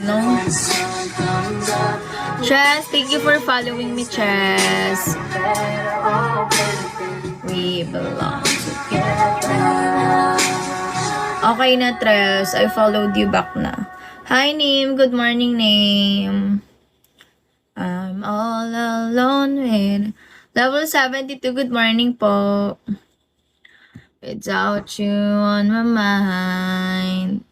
No? Chess, thank you for following me, Chess. We belong together. Okay na, Tres. I followed you back na. Hi, Nim. Good morning, Nim. I'm all alone with level 72. Good morning po. Without you on my mind.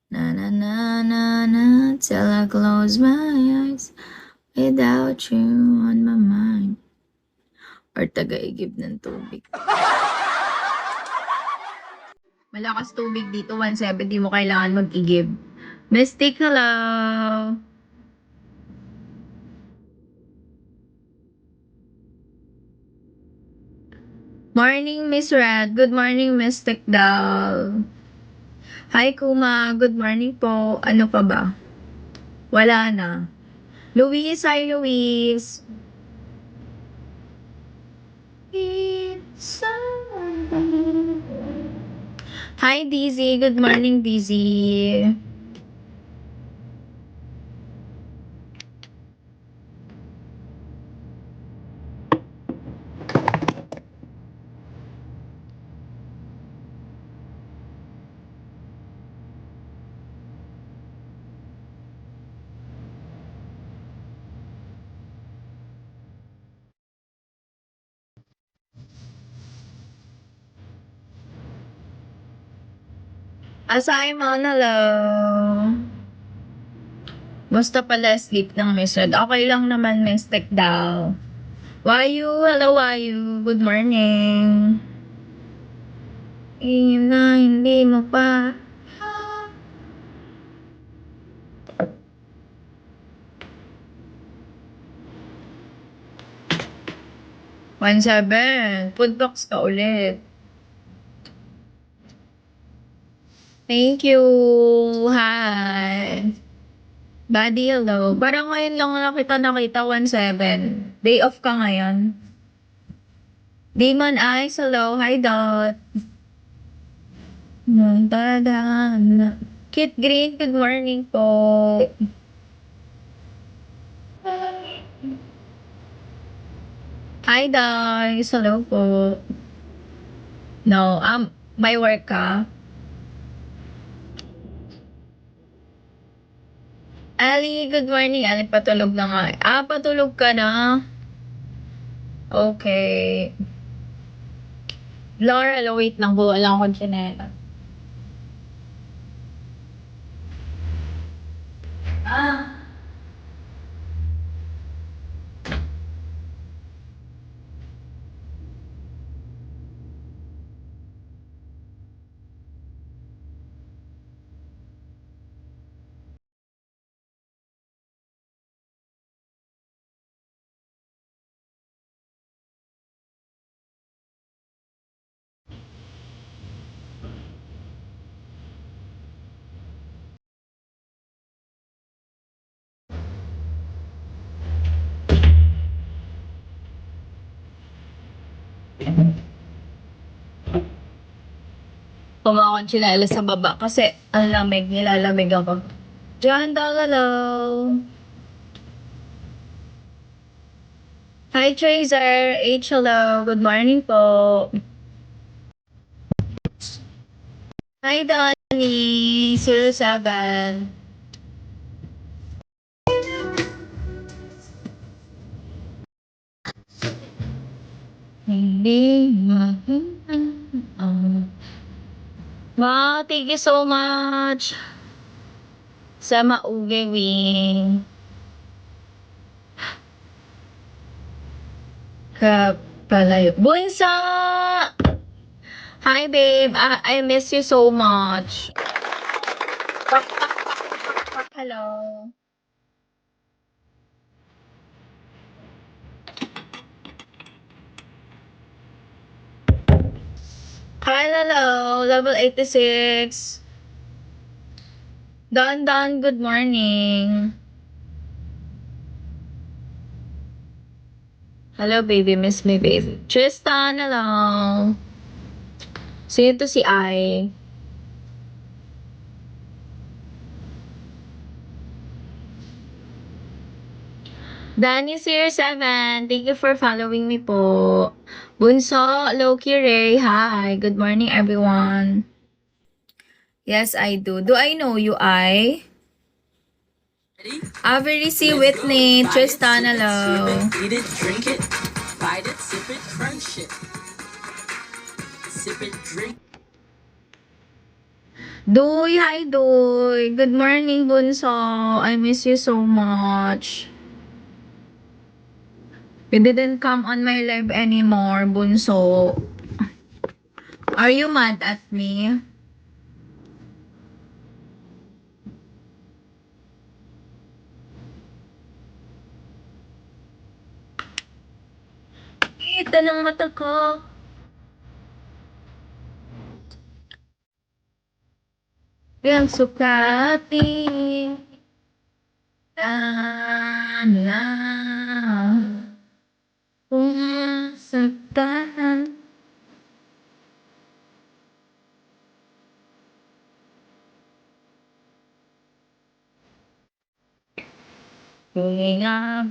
Na na na na na till I close my eyes. Without you on my mind. Or taga-igib ng tubig. Malakas tubig dito, 170 mo kailangan mag-igib. Mystic, hello! Morning, Miss Red. Good morning, Mystic Doll. Hi, Kuma. Good morning po. Ano pa ba? Wala na. Luis, hi, Luis. Hi, Dizzy. Good morning, Dizzy. Simon, hello. Basta pala sleep ng Miss Red. Okay lang naman, Mystic Doll. Wayu, hello Wayu. Good morning. Hindi mo pa. 1-7. Foodbox ka ulit. Thank you. Hi. Buddy, hello. Parang ngayon lang na kita nakita, 1-7. Day off ka ngayon. Demon Eyes, hello. Hi, Dot. Kit Green, good morning po. Hi, guys. Hello po. No, may work ka? Ali, good morning. Ali, patulog na nga. Patulog ka na? Okay. Laura, wait lang po. Wala akong chinela. Pumakon chinela sa baba kasi ang lamig. Nilalamig ako. John, hello. Hi, Tracer. H, hello. Good morning po. Hi, Donnie. 07. Hindi. Wow, thank you so much sa maugiwing kapalayo. Bunsa! Hi, babe. I miss you so much. Hello. Hi, hello. Level 86. Don, good morning. Hello, baby. Miss me, baby. Tristan, hello. Sino to si I? Danny07, thank you for following me po. Bunso, Loki Ray, hi. Good morning, everyone. Yes, I do. Do I know you, I? Avery C. Whitney, Tristan, hello. Eat it, drink it, bite it, sip it, crunch it. Sip it, drink. Doy, hi Doy. Good morning, Bunso. I miss you so much. You didn't come on my live anymore, Bunso. Are you mad at me? Kita ng mata ko. Yang sukati. Na. Pumasagtan. Kung nga,